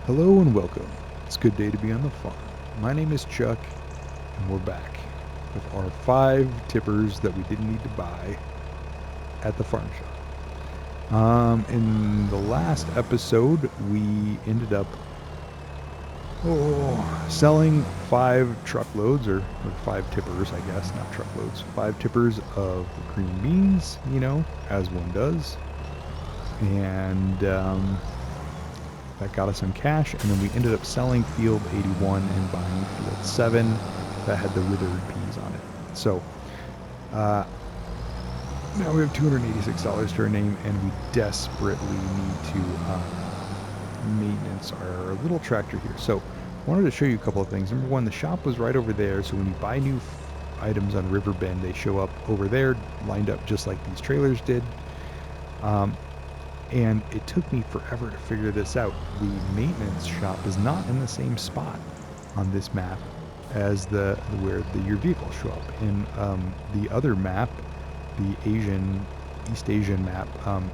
Hello and welcome. It's a good day to be on the farm. My name is Chuck, and we're back with our 5 tippers that we didn't need to buy at the farm shop. In the last episode, we ended up selling 5 truckloads, or 5 tippers, I guess, not truckloads, 5 tippers of green beans, as one does. And that got us some cash, and then we ended up selling field 81 and buying field 7 that had the withered peas on it. So uh, now we have $286 to our name, and we desperately need to maintenance our little tractor here. So I wanted to show you a couple of things. Number one, the shop was right over there, so when you buy new items on Riverbend, they show up over there, lined up just like these trailers did. And it took me forever to figure this out. The maintenance shop is not in the same spot on this map as where your vehicles show up. In the other map, the East Asian map,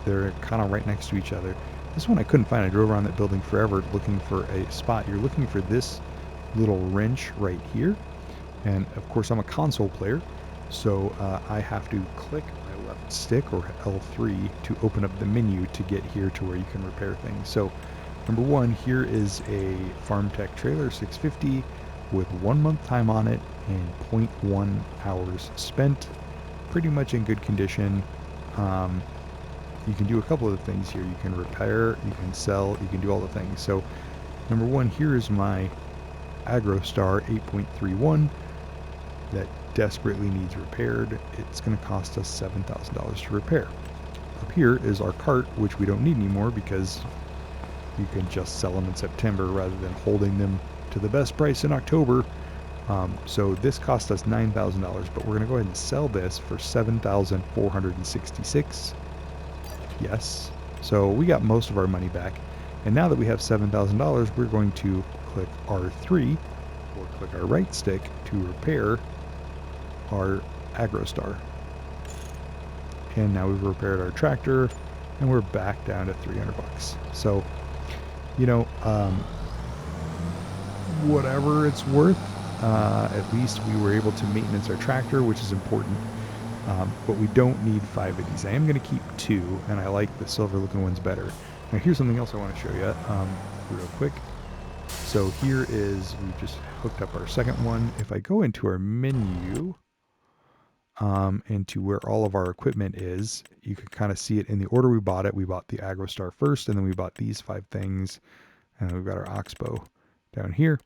they're kind of right next to each other. This one I couldn't find. I drove around that building forever looking for a spot. You're looking for this little wrench right here. And of course, I'm a console player, so I have to click my left stick or L3 to open up the menu to get here to where you can repair things. So number one, here is a FarmTech trailer 650 with 1 month time on it and 0.1 hours spent. Pretty much in good condition. You can do a couple of things here. You can repair, you can sell, you can do all the things. So number one, here is my AgroStar 8.31 that desperately needs repaired. It's going to cost us $7,000 to repair. Up here is our cart, which we don't need anymore because you can just sell them in September rather than holding them to the best price in October. So this cost us $9,000, but we're going to go ahead and sell this for $7,466. Yes. So we got most of our money back. And now that we have $7,000, we're going to click R3 or click our right stick to repair our AgroStar. And now we've repaired our tractor and we're back down to 300 bucks. So, whatever it's worth, at least we were able to maintenance our tractor, which is important. But we don't need 5 of these. I am going to keep 2, and I like the silver looking ones better. Now here's something else I want to show you real quick. So here is, we've just hooked up our second one. If I go into our menu, into where all of our equipment is, you can kind of see it in the order we bought it. We bought the AgroStar first, and then we bought these 5 things, and we've got our Oxbow down here.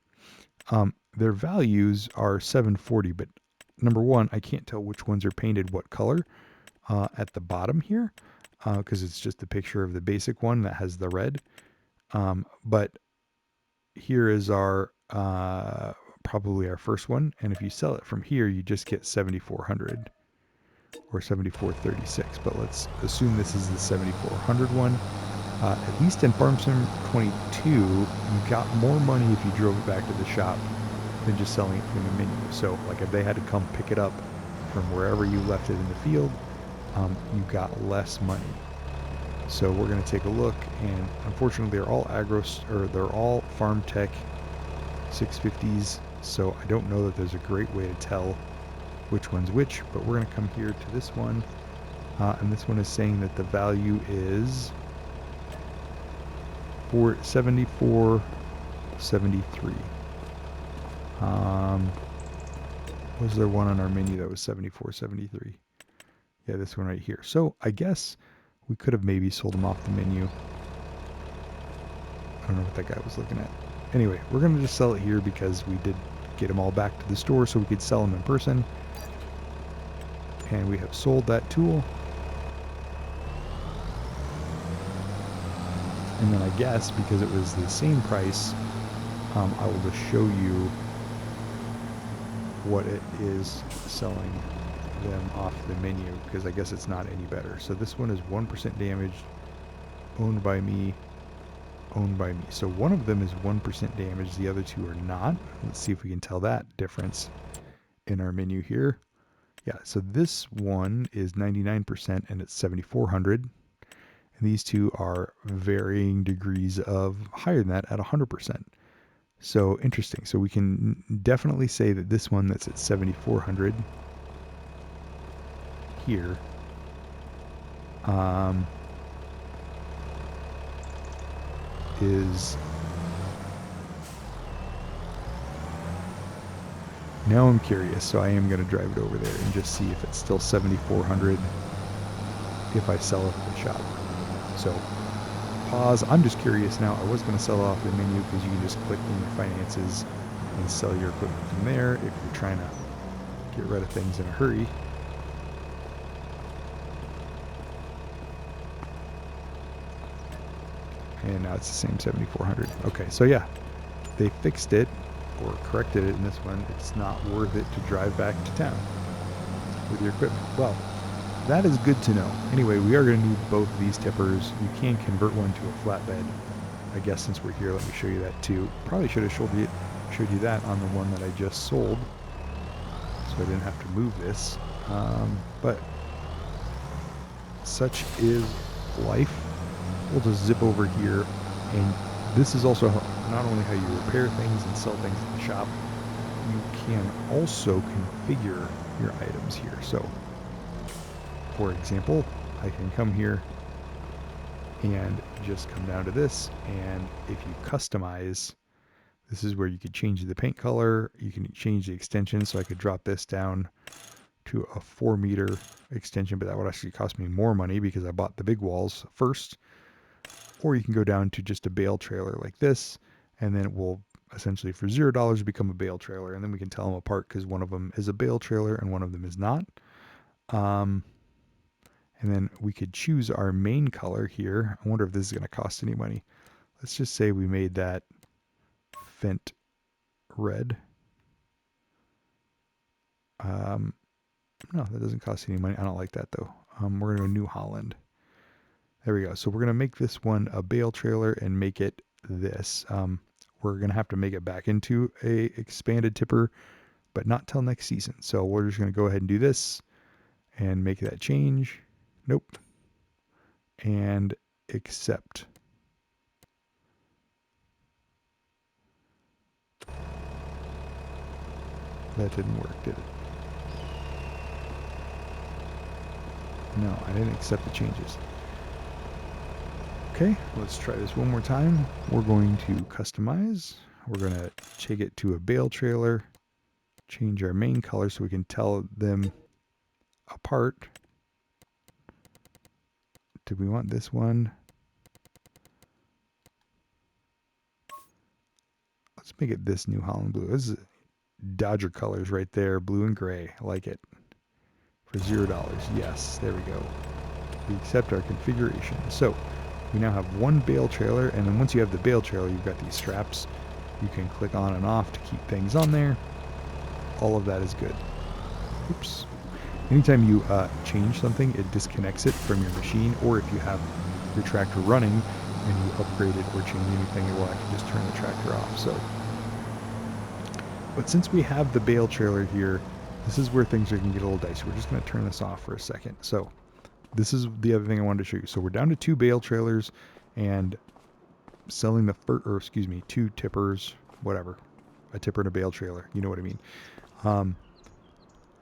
Their values are 740, but number one, I can't tell which ones are painted what color at the bottom here, because it's just a picture of the basic one that has the red. But here is our probably our first one, and if you sell it from here, you just get 7,400 or 7,436. But let's assume this is the 7,400 one. At least in Farm Sim 22, you got more money if you drove it back to the shop than just selling it from the menu. So, like if they had to come pick it up from wherever you left it in the field, you got less money. So we're going to take a look, and unfortunately, they're all they're all FarmTech 650s. So I don't know that there's a great way to tell which one's which, but we're going to come here to this one, and this one is saying that the value is for 74.73. Was there one on our menu that was 74.73? Yeah, this one right here. So I guess we could have maybe sold them off the menu. I don't know what that guy was looking at. Anyway, we're going to just sell it here because we did get them all back to the store so we could sell them in person. And we have sold that tool. And then I guess because it was the same price, I will just show you what it is selling them off the menu, because I guess it's not any better. So this one is 1% damaged, owned by me, owned by me. So one of them is 1% damaged, the other two are not. Let's see if we can tell that difference in our menu here. Yeah, so this one is 99% and it's 7,400. And these two are varying degrees of higher than that at 100%. So interesting. So we can definitely say that this one that's at 7,400 here is, now I'm curious, so I am going to drive it over there and just see if it's still 7,400 if I sell it at the shop. So pause. I'm just curious now. I was going to sell off the menu because you can just click in your finances and sell your equipment from there if you're trying to get rid of things in a hurry. And now it's the same 7,400. Okay, so yeah, they fixed it or corrected it in this one. It's not worth it to drive back to town with your equipment. Well, that is good to know. Anyway, we are going to need both of these tippers. You can convert one to a flatbed. I guess since we're here, let me show you that too. Probably should have showed you that on the one that I just sold, so I didn't have to move this. But such is life. We'll just zip over here, and this is also not only how you repair things and sell things in the shop, you can also configure your items here. So for example, I can come here and just come down to this, and if you customize, this is where you could change the paint color, you can change the extension, so I could drop this down to a 4-meter extension, but that would actually cost me more money because I bought the big walls first. Or you can go down to just a bale trailer like this, and then it will essentially for $0 become a bale trailer, and then we can tell them apart because one of them is a bale trailer and one of them is not. And then we could choose our main color here. I wonder if this is going to cost any money. Let's just say we made that Fendt red. No, that doesn't cost any money. I don't like that though. We're going to go New Holland. There we go. So we're going to make this one a bale trailer and make it this. We're going to have to make it back into a expanded tipper, but not till next season. So we're just going to go ahead and do this and make that change. Nope. And accept. That didn't work, did it? No, I didn't accept the changes. Okay, let's try this one more time. We're going to customize. We're going to take it to a bale trailer, change our main color so we can tell them apart. Do we want this one? Let's make it this New Holland blue. This is Dodger colors right there, blue and gray. I like it. For $0. Yes, there we go. We accept our configuration. So we now have one bale trailer, and then once you have the bale trailer, you've got these straps. You can click on and off to keep things on there. All of that is good. Oops. Anytime you change something, it disconnects it from your machine, or if you have your tractor running and you upgrade it or change anything, it will actually just turn the tractor off. So, but since we have the bale trailer here, this is where things are going to get a little dicey. We're just going to turn this off for a second. So this is the other thing I wanted to show you. So we're down to 2 bale trailers and selling the two tippers, whatever, a tipper and a bale trailer. You know what I mean?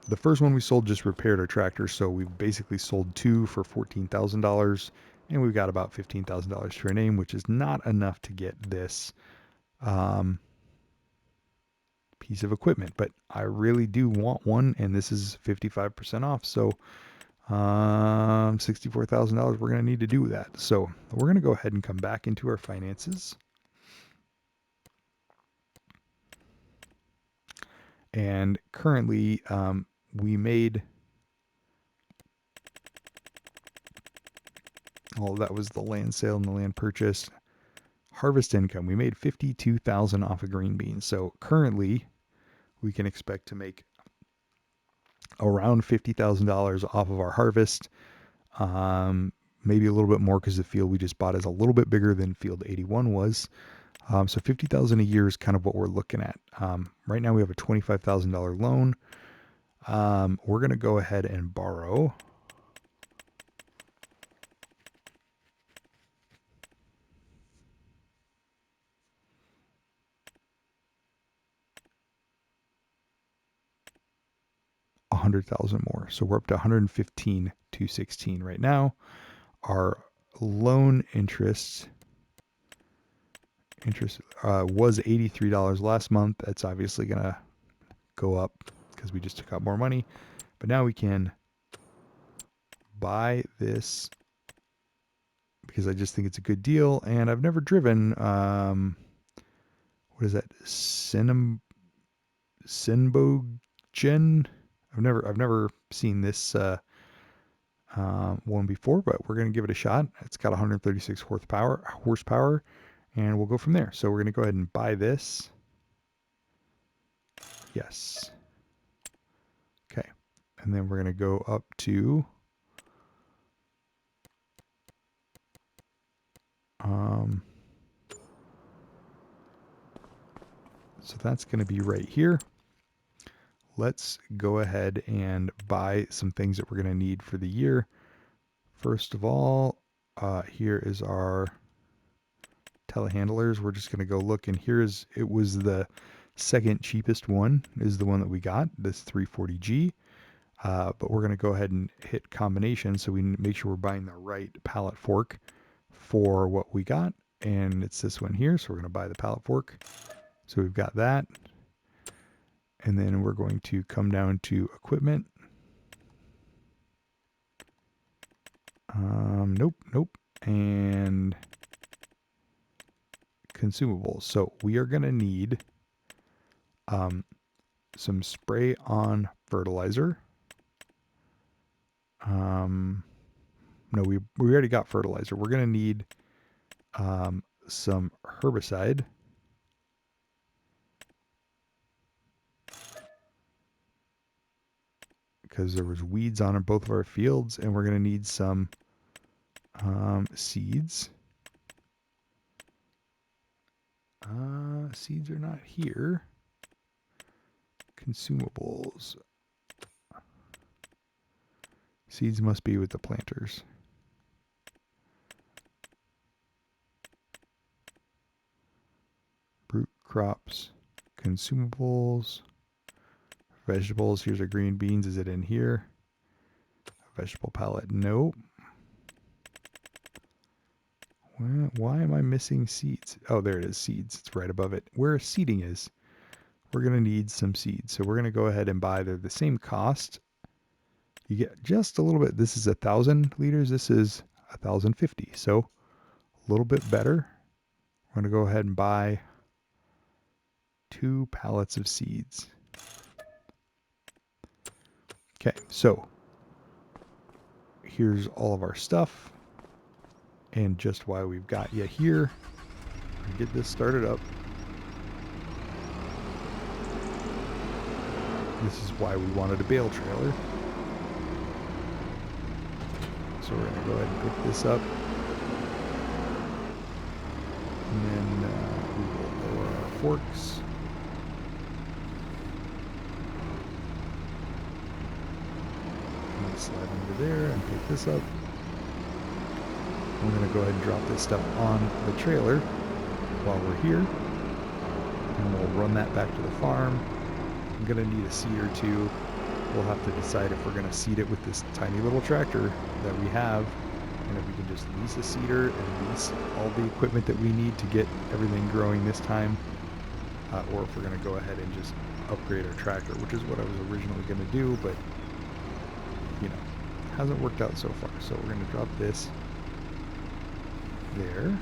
The first one we sold just repaired our tractor, so we basically sold 2 for $14,000, and we've got about $15,000 to our name, which is not enough to get this piece of equipment. But I really do want one, and this is 55% off, so $64,000 we're going to need to do that. So we're going to go ahead and come back into our finances. And currently, we made, that was the land sale and the land purchase. Harvest income, we made $52,000 off of green beans. So currently, we can expect to make around $50,000 off of our harvest. Maybe a little bit more because the field we just bought is a little bit bigger than field 81 was. So $50,000 a year is kind of what we're looking at. Right now we have a $25,000 loan. We're going to go ahead and borrow 100,000 more. So we're up to 115,216 right now. Our loan interest was $83 last month. That's obviously going to go up because we just took out more money. But now we can buy this because I just think it's a good deal. And I've never driven, what is that? Sinbogen? I've never seen this one before, but we're going to give it a shot. It's got 136 horsepower, and we'll go from there. So we're going to go ahead and buy this. Yes. Okay. And then we're going to go up to so that's going to be right here. Let's go ahead and buy some things that we're going to need for the year. First of all, here is our telehandlers. We're just going to go look, and it was the second cheapest one, is the one that we got, this 340G. But we're going to go ahead and hit combination so we make sure we're buying the right pallet fork for what we got. And it's this one here, so we're going to buy the pallet fork. So we've got that. And then we're going to come down to equipment. Nope. And consumables. So we are going to need some spray on fertilizer. No, we already got fertilizer. We're going to need some herbicide. Because there was weeds on both of our fields, and we're going to need some seeds. Seeds are not here. Consumables. Seeds must be with the planters. Root crops, consumables, vegetables. Here's our green beans. Is it in here? Vegetable palette. Nope. Why am I missing seeds? Oh, there it is, seeds. It's right above it. Where seeding is, we're going to need some seeds. So we're going to go ahead and buy. They're the same cost. You get just a little bit. This is 1,000 liters. This is 1,050. So a little bit better. We're going to go ahead and buy 2 pallets of seeds. Okay, so here's all of our stuff and just why we've got you here. Get this started up. This is why we wanted a bale trailer. So we're going to go ahead and pick this up. And then we will lower our forks. And slide under there and pick this up. We're going to go ahead and drop this stuff on the trailer while we're here. And we'll run that back to the farm. I'm going to need a seed or two. We'll have to decide if we're going to seed it with this tiny little tractor that we have, and if we can just lease a seeder and lease all the equipment that we need to get everything growing this time, or if we're going to go ahead and just upgrade our tractor, which is what I was originally going to do, but you know, hasn't worked out so far. So we're going to drop this there.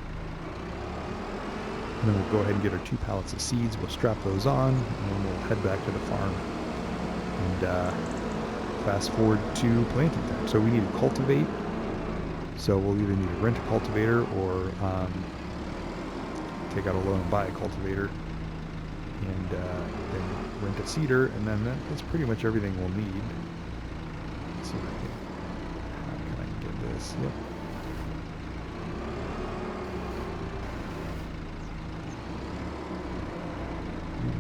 And then we'll go ahead and get our 2 pallets of seeds. We'll strap those on, and then we'll head back to the farm and fast forward to planting time. So we need to cultivate. So we'll either need to rent a cultivator or take out a loan and buy a cultivator, and then rent a seeder, and then that's pretty much everything we'll need. Let's see if how can I get this? Yep.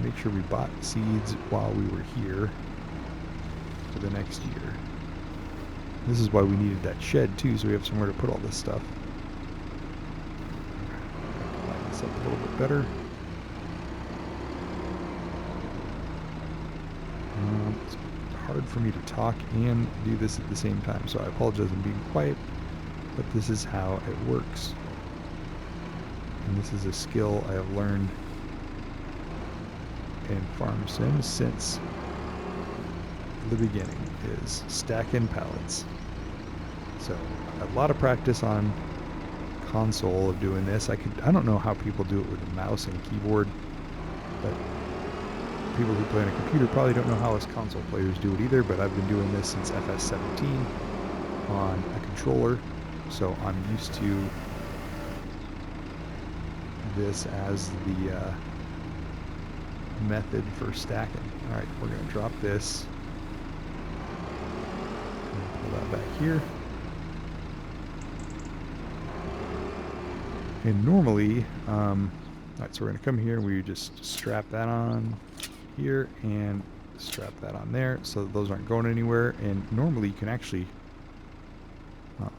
Make sure we bought seeds while we were here for the next year. This is why we needed that shed too, so we have somewhere to put all this stuff. Line this up a little bit better. hard for me to talk and do this at the same time, so I apologize I'm being quiet, but this is how it works. And this is a skill I have learned in Farm Sim since the beginning, is stacking pallets. So a lot of practice on console of doing this. I don't know how people do it with a mouse and a keyboard, but people who play on a computer probably don't know how us console players do it either, but I've been doing this since FS17 on a controller, so I'm used to this as the method for stacking. Alright, we're going to drop this and pull that back here. And normally, alright, so we're going to come here and we just strap that on here and strap that on there so that those aren't going anywhere. And normally you can actually,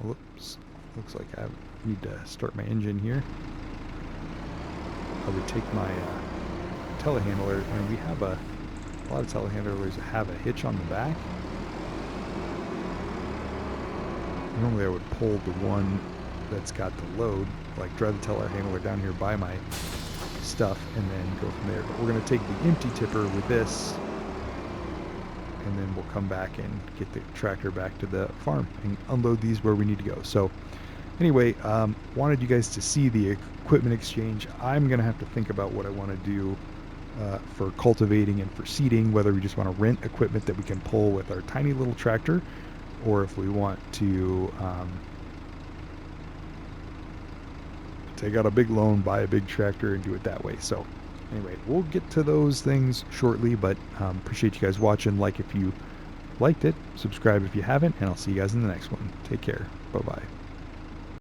whoops, looks like I need to start my engine here. I would take my telehandler, and we have a lot of telehandlers that have a hitch on the back. Normally I would pull the one that's got the load, like drive the telehandler down here by my stuff and then go from there. But we're going to take the empty tipper with this, and then we'll come back and get the tractor back to the farm and unload these where we need to go. So anyway, wanted you guys to see the equipment exchange. I'm going to have to think about what I want to do for cultivating and for seeding, whether we just want to rent equipment that we can pull with our tiny little tractor, or if we want to take out a big loan, buy a big tractor, and do it that way. So anyway, we'll get to those things shortly, but appreciate you guys watching. Like if you liked it, subscribe if you haven't, and I'll see you guys in the next one. Take care. Bye-bye.